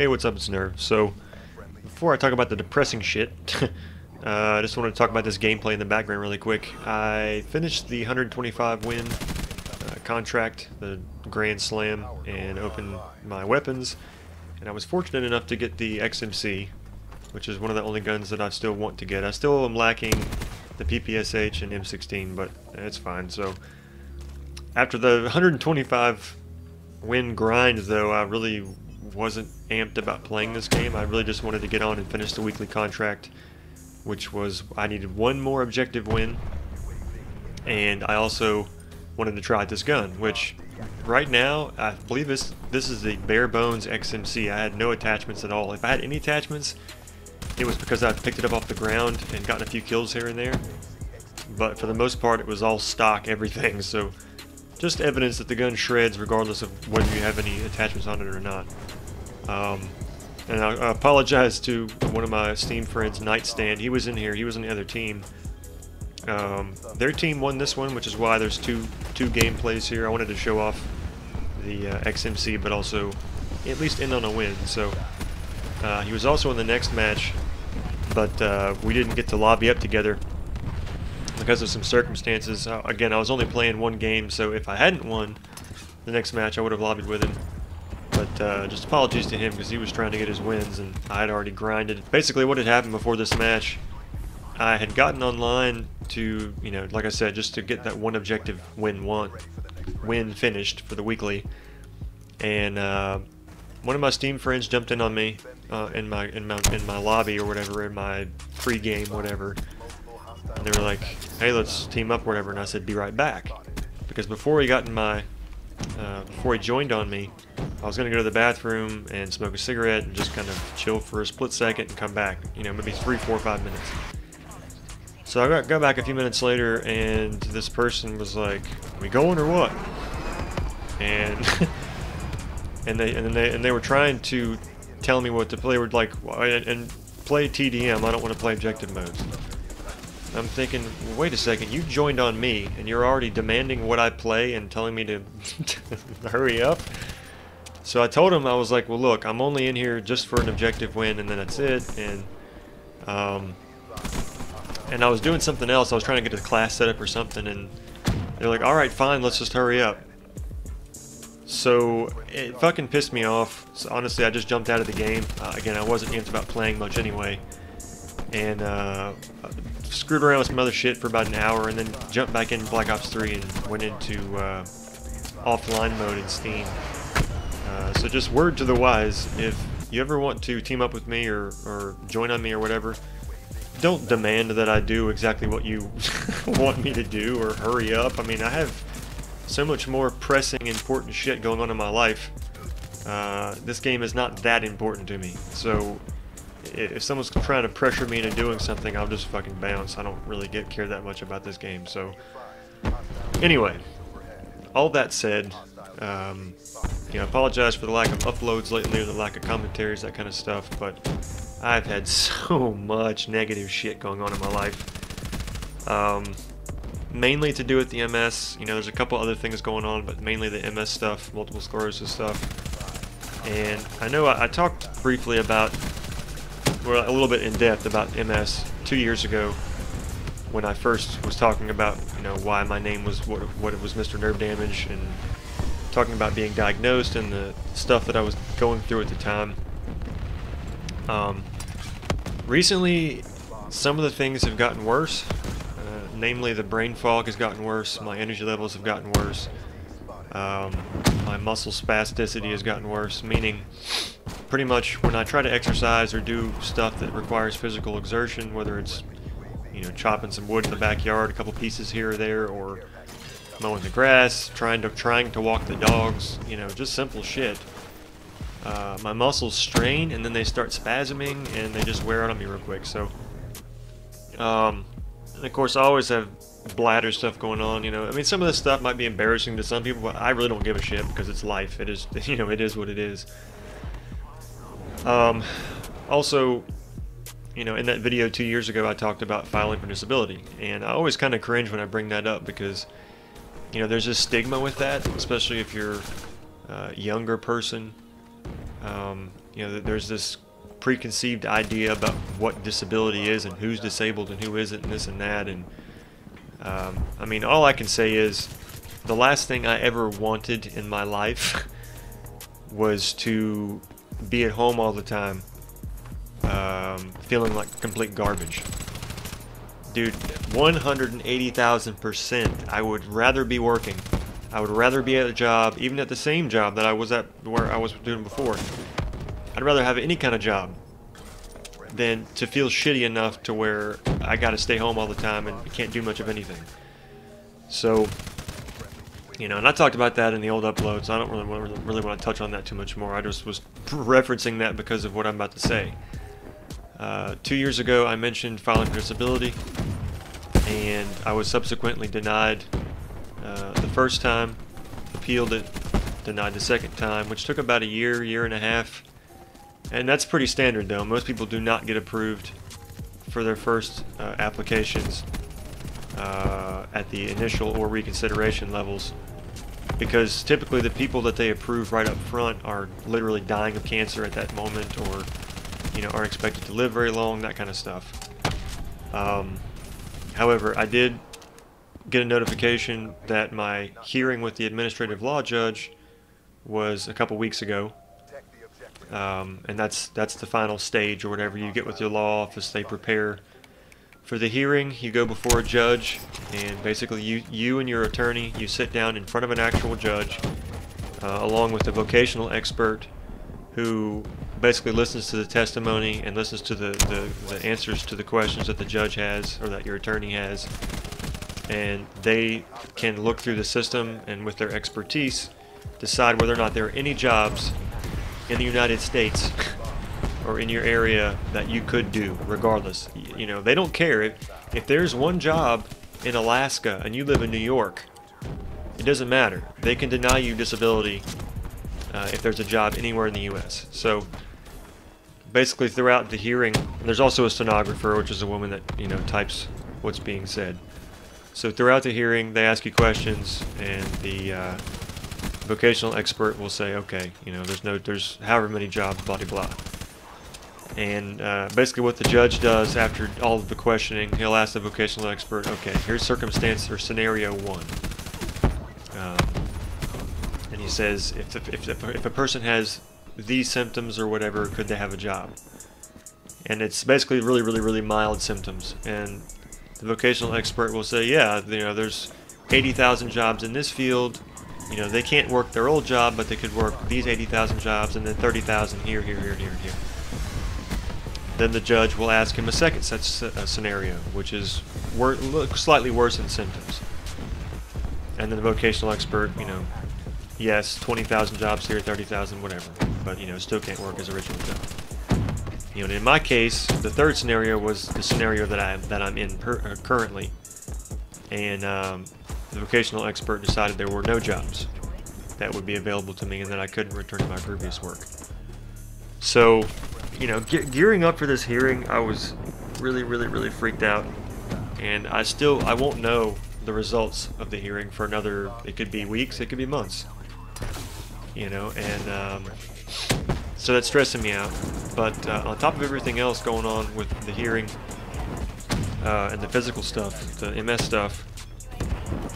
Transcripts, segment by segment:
Hey, what's up, it's Nerve. So, before I talk about the depressing shit, I just wanted to talk about this gameplay in the background really quick. I finished the 125 win contract, the Grand Slam, and opened my weapons, and I was fortunate enough to get the Xmc, which is one of the only guns that I still want to get. I still am lacking the PPSH and M16, but it's fine. So, after the 125 win grind, though, I really wasn't amped about playing this game. I really just wanted to get on and finish the weekly contract, which was I needed one more objective win, and I also wanted to try out this gun, which right now I believe this is the bare bones XMC. I had no attachments at all. If I had any attachments, it was because I picked it up off the ground and gotten a few kills here and there, but for the most part it was all stock everything. So just evidence that the gun shreds regardless of whether you have any attachments on it or not. And I apologize to one of my Steam friends, Nightstand. He was in here. He was on the other team. Their team won this one, which is why there's two gameplays here. I wanted to show off the XMC, but also at least end on a win. So he was also in the next match, but we didn't get to lobby up together because of some circumstances. Again, I was only playing one game, so if I hadn't won the next match, I would have lobbied with him. But just apologies to him because he was trying to get his wins and I had already grinded. Basically what had happened before this match, I had gotten online to, you know, like I said, just to get that one objective win finished for the weekly. And one of my Steam friends jumped in on me in my lobby or whatever, in my pre-game whatever. And they were like, hey, let's team up or whatever, and I said, be right back. Because before he got in my, before he joined on me, I was going to go to the bathroom and smoke a cigarette and just kind of chill for a split second and come back, you know, maybe 3, 4, 5 minutes. So I got back a few minutes later and this person was like, are we going or what? And and they were trying to tell me what to play. They were like, and play TDM, I don't want to play objective modes. I'm thinking, well, wait a second, you joined on me and you're already demanding what I play and telling me to hurry up? So I told him, I was like, well look, I'm only in here just for an objective win and then that's it. And I was doing something else. I was trying to get a class set up or something, and they're like, alright, fine, let's just hurry up. So it fucking pissed me off. So honestly, I just jumped out of the game. Again, I wasn't amped about playing much anyway. And screwed around with some other shit for about an hour and then jumped back in Black Ops 3 and went into offline mode in Steam. So just word to the wise, if you ever want to team up with me or join on me or whatever, don't demand that I do exactly what you want me to do or hurry up. I mean, I have so much more pressing, important shit going on in my life. This game is not that important to me. So if someone's trying to pressure me into doing something, I'll just fucking bounce. I don't really care that much about this game. So anyway, all that said, you know, I apologize for the lack of uploads lately, or the lack of commentaries, that kind of stuff, but I've had so much negative shit going on in my life. Mainly to do with the MS. You know, there's a couple other things going on, but mainly the MS stuff, multiple sclerosis stuff. And I know I talked briefly about, well, a little bit in depth about MS 2 years ago when I first was talking about, you know, why my name was what it was, Mr. Nerve Damage, and talking about being diagnosed and the stuff that I was going through at the time. Recently, some of the things have gotten worse. Namely, the brain fog has gotten worse, my energy levels have gotten worse, my muscle spasticity has gotten worse, meaning pretty much when I try to exercise or do stuff that requires physical exertion, whether it's, you know, chopping some wood in the backyard, a couple pieces here or there, or mowing the grass, trying to walk the dogs, you know, just simple shit. My muscles strain and then they start spasming and they just wear out on me real quick. So, and of course, I always have bladder stuff going on. You know, I mean, some of this stuff might be embarrassing to some people, but I really don't give a shit because it's life. It is, you know, it is what it is. Also, you know, in that video 2 years ago, I talked about filing for disability, and I always kind of cringe when I bring that up because, you know, there's a stigma with that, especially if you're a younger person. You know, there's this preconceived idea about what disability is and who's disabled and who isn't and this and that. And I mean, all I can say is the last thing I ever wanted in my life was to be at home all the time, feeling like complete garbage. Dude, 180,000%. I would rather be working. I would rather be at a job, even at the same job that I was at where I was doing before. I'd rather have any kind of job than to feel shitty enough to where I gotta stay home all the time and can't do much of anything. So, you know, and I talked about that in the old upload, so I don't really want to touch on that too much more. I just was referencing that because of what I'm about to say. 2 years ago, I mentioned filing for disability, and I was subsequently denied the first time, appealed it, denied the second time, which took about a year and a half. And that's pretty standard though. Most people do not get approved for their first applications at the initial or reconsideration levels, because typically the people that they approve right up front are literally dying of cancer at that moment, or you know, aren't expected to live very long, that kind of stuff. However, I did get a notification that my hearing with the administrative law judge was a couple weeks ago. And that's the final stage, or whatever you get with your law office. They prepare for the hearing. You go before a judge, and basically you and your attorney, you sit down in front of an actual judge, along with a vocational expert who basically listens to the testimony and listens to the answers to the questions that the judge has, or that your attorney has, and they can look through the system and with their expertise decide whether or not there are any jobs in the United States or in your area that you could do regardless. You know, they don't care if there's one job in Alaska and you live in New York. It doesn't matter. They can deny you disability if there's a job anywhere in the US. So basically throughout the hearing, there's also a stenographer, which is a woman that, you know, types what's being said. So throughout the hearing, they ask you questions, and the vocational expert will say, okay, you know, there's however many jobs, blah, blah, blah. And basically what the judge does after all of the questioning, he'll ask the vocational expert, okay, here's circumstance or scenario one. And he says, if a person has these symptoms or whatever, could they have a job? And it's basically really mild symptoms. And the vocational expert will say, yeah, you know, there's 80,000 jobs in this field. You know, they can't work their old job, but they could work these 80,000 jobs, and then 30,000 here. Then the judge will ask him a second such scenario, which is slightly worse in symptoms. And then the vocational expert, you know, yes, 20,000 jobs here, 30,000, whatever, but you know, still can't work his original job. You know, and in my case, the third scenario was the scenario that I'm in currently, and the vocational expert decided there were no jobs that would be available to me, and that I couldn't return to my previous work. So, you know, gearing up for this hearing, I was really freaked out, and I won't know the results of the hearing for another, it could be weeks, it could be months, you know, and so that's stressing me out. But on top of everything else going on with the hearing and the physical stuff, the MS stuff,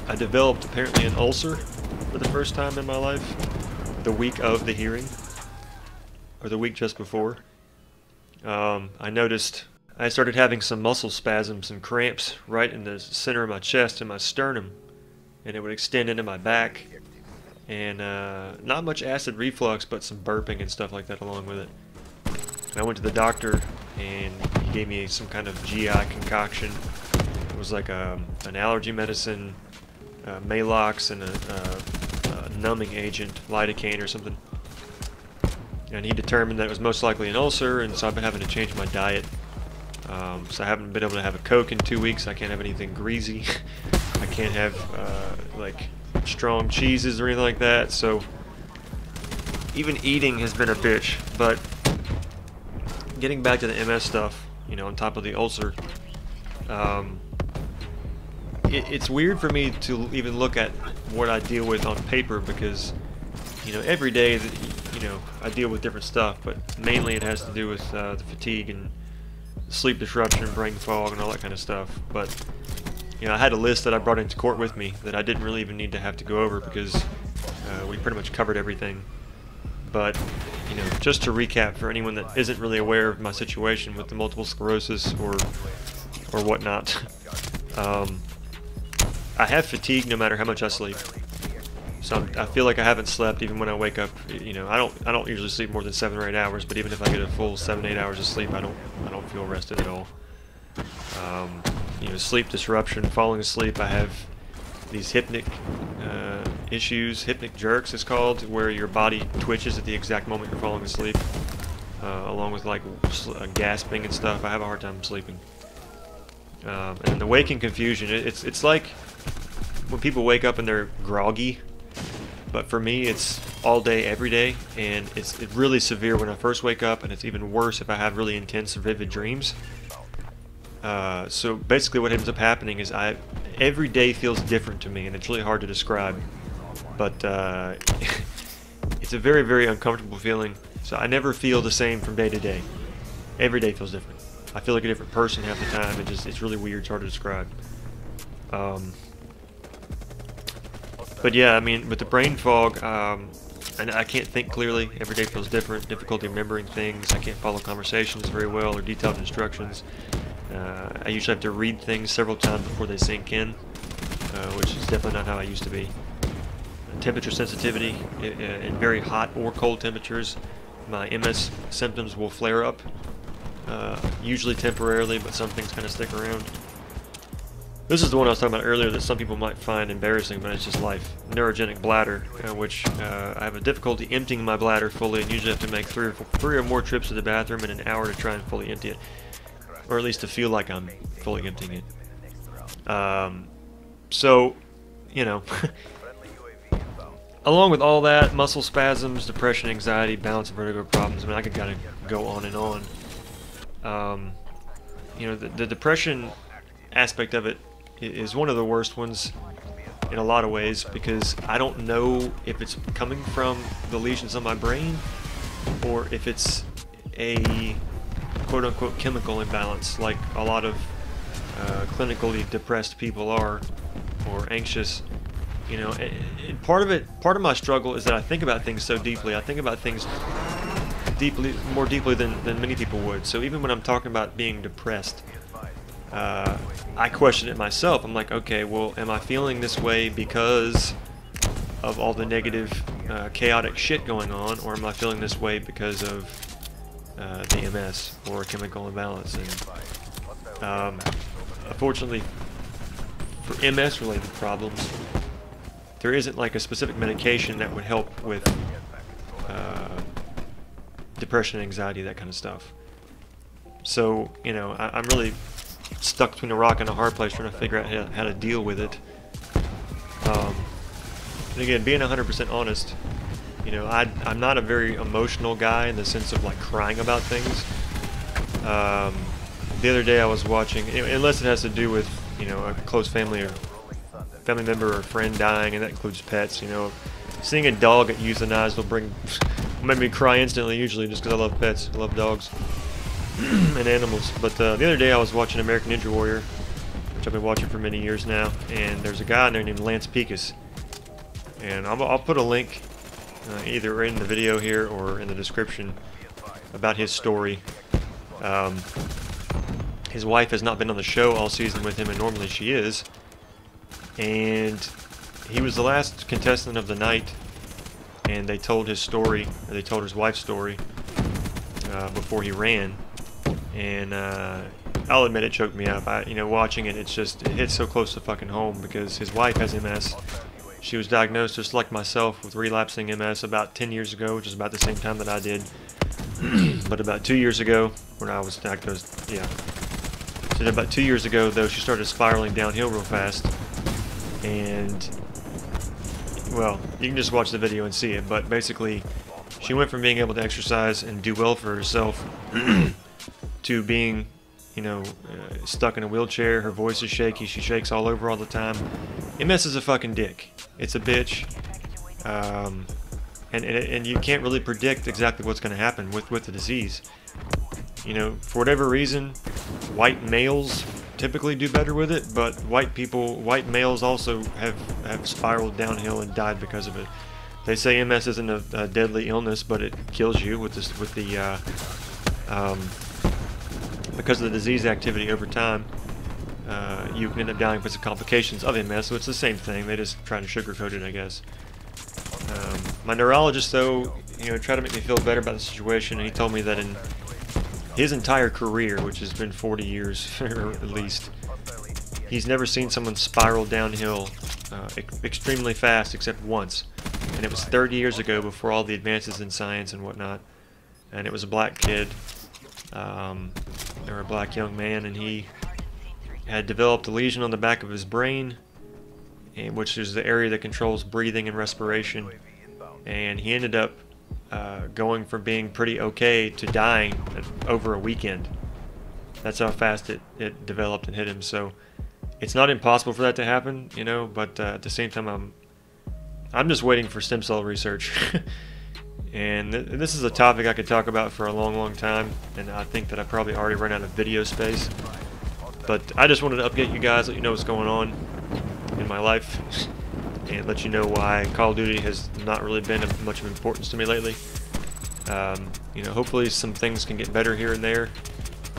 I developed apparently an ulcer for the first time in my life the week of the hearing, or the week just before. I noticed I started having some muscle spasms and cramps right in the center of my chest and my sternum, and it would extend into my back, and not much acid reflux, but some burping and stuff like that along with it. And I went to the doctor, and he gave me some kind of GI concoction. It was like an allergy medicine, Malox, and a numbing agent, lidocaine or something. And he determined that it was most likely an ulcer, and so I've been having to change my diet. So I haven't been able to have a Coke in 2 weeks. I can't have anything greasy. I can't have like strong cheeses or anything like that. So even eating has been a bitch. But getting back to the MS stuff, you know, on top of the ulcer, it's weird for me to even look at what I deal with on paper, because, you know, every day you know, I deal with different stuff, but mainly it has to do with the fatigue and sleep disruption, brain fog, and all that kind of stuff. But you know, I had a list that I brought into court with me that I didn't really even need to have to go over because we pretty much covered everything. But you know, just to recap for anyone that isn't really aware of my situation with the multiple sclerosis or whatnot, I have fatigue no matter how much I sleep. So I feel like I haven't slept even when I wake up. You know, I don't usually sleep more than 7 or 8 hours, but even if I get a full 7-8 hours of sleep, I don't feel rested at all. You know, sleep disruption, falling asleep. I have these hypnic issues, hypnic jerks it's called, where your body twitches at the exact moment you're falling asleep, along with like gasping and stuff. I have a hard time sleeping. And the waking confusion, it's like when people wake up and they're groggy, but for me it's all day, every day, and it's really severe when I first wake up, and it's even worse if I have really intense or vivid dreams. So basically what ends up happening is every day feels different to me, and it's really hard to describe, but it's a very, very uncomfortable feeling. So I never feel the same from day to day. Every day feels different. I feel like a different person half the time. It's really weird. It's hard to describe. But yeah, I mean, with the brain fog, and I can't think clearly. Every day feels different. Difficulty remembering things. I can't follow conversations very well or detailed instructions. I usually have to read things several times before they sink in, which is definitely not how I used to be. Temperature sensitivity, in very hot or cold temperatures, my MS symptoms will flare up, usually temporarily, but some things kind of stick around. This is the one I was talking about earlier that some people might find embarrassing, but it's just life. Neurogenic bladder, which I have a difficulty emptying my bladder fully, and usually have to make three or more trips to the bathroom in an hour to try and fully empty it. Or at least to feel like I'm fully emptying it. So, you know, along with all that, muscle spasms, depression, anxiety, balance and vertigo problems, I mean, I could kind of go on and on. You know, the depression aspect of it is one of the worst ones in a lot of ways, because I don't know if it's coming from the lesions on my brain or if it's a quote-unquote chemical imbalance, like a lot of clinically depressed people are, or anxious. You know, and part of my struggle is that I think about things so deeply. I think about things more deeply than many people would. So even when I'm talking about being depressed, I question it myself. I'm like, okay, well, am I feeling this way because of all the negative, chaotic shit going on, or am I feeling this way because of the MS or a chemical imbalance? And unfortunately, for MS-related problems, there isn't like a specific medication that would help with depression, anxiety, that kind of stuff. So, you know, I'm really stuck between a rock and a hard place trying to figure out how to deal with it. And again, being 100% honest, you know, I'm not a very emotional guy in the sense of like crying about things. The other day I was watching, unless it has to do with, you know, a close family member or friend dying, and that includes pets, you know. Seeing a dog get euthanized will make me cry instantly, usually, just because I love pets. I love dogs and animals. But the other day I was watching American Ninja Warrior, which I've been watching for many years now, and there's a guy in there named Lance Picus. And I'll put a link either in the video here or in the description about his story. His wife has not been on the show all season with him, and normally she is. And he was the last contestant of the night, and they told his story, or they told his wife's story before he ran. And I'll admit it choked me up. You know, watching it, it hits so close to fucking home, because his wife has MS. She was diagnosed just like myself with relapsing MS about 10 years ago, which is about the same time that I did. But about 2 years ago, when I was diagnosed, yeah. So about 2 years ago, though, she started spiraling downhill real fast. And, well, you can just watch the video and see it, but basically, she went from being able to exercise and do well for herself to being, you know, stuck in a wheelchair. Her voice is shaky. She shakes all over all the time. MS is a fucking dick. It's a bitch. and you can't really predict exactly what's going to happen with the disease. You know, for whatever reason, white males typically do better with it, but white males also have spiraled downhill and died because of it. They say MS isn't a deadly illness, but it kills you because of the disease activity over time. You can end up dying because of complications of MS, so it's the same thing. They just try to sugarcoat it, I guess. My neurologist, though, you know, tried to make me feel better about the situation, and he told me that in his entire career, which has been 40 years or at least, he's never seen someone spiral downhill extremely fast except once, and it was 30 years ago, before all the advances in science and whatnot. And it was a black kid, or a black young man, and he had developed a lesion on the back of his brain, which is the area that controls breathing and respiration, and he ended up going from being pretty okay to dying over a weekend. That's how fast it developed and hit him. So it's not impossible for that to happen, you know, but at the same time I'm just waiting for stem cell research. And this is a topic I could talk about for a long time, and I think that I probably already run out of video space. But I just wanted to update you guys, let you know what's going on in my life, and let you know why Call of Duty has not really been of much of importance to me lately. You know, hopefully some things can get better here and there,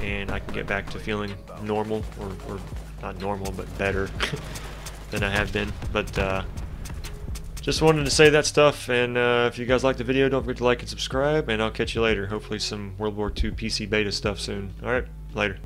and I can get back to feeling normal, or not normal, but better than I have been. But just wanted to say that stuff, and if you guys like the video, don't forget to like and subscribe, and I'll catch you later. Hopefully some World War II PC beta stuff soon. Alright, later.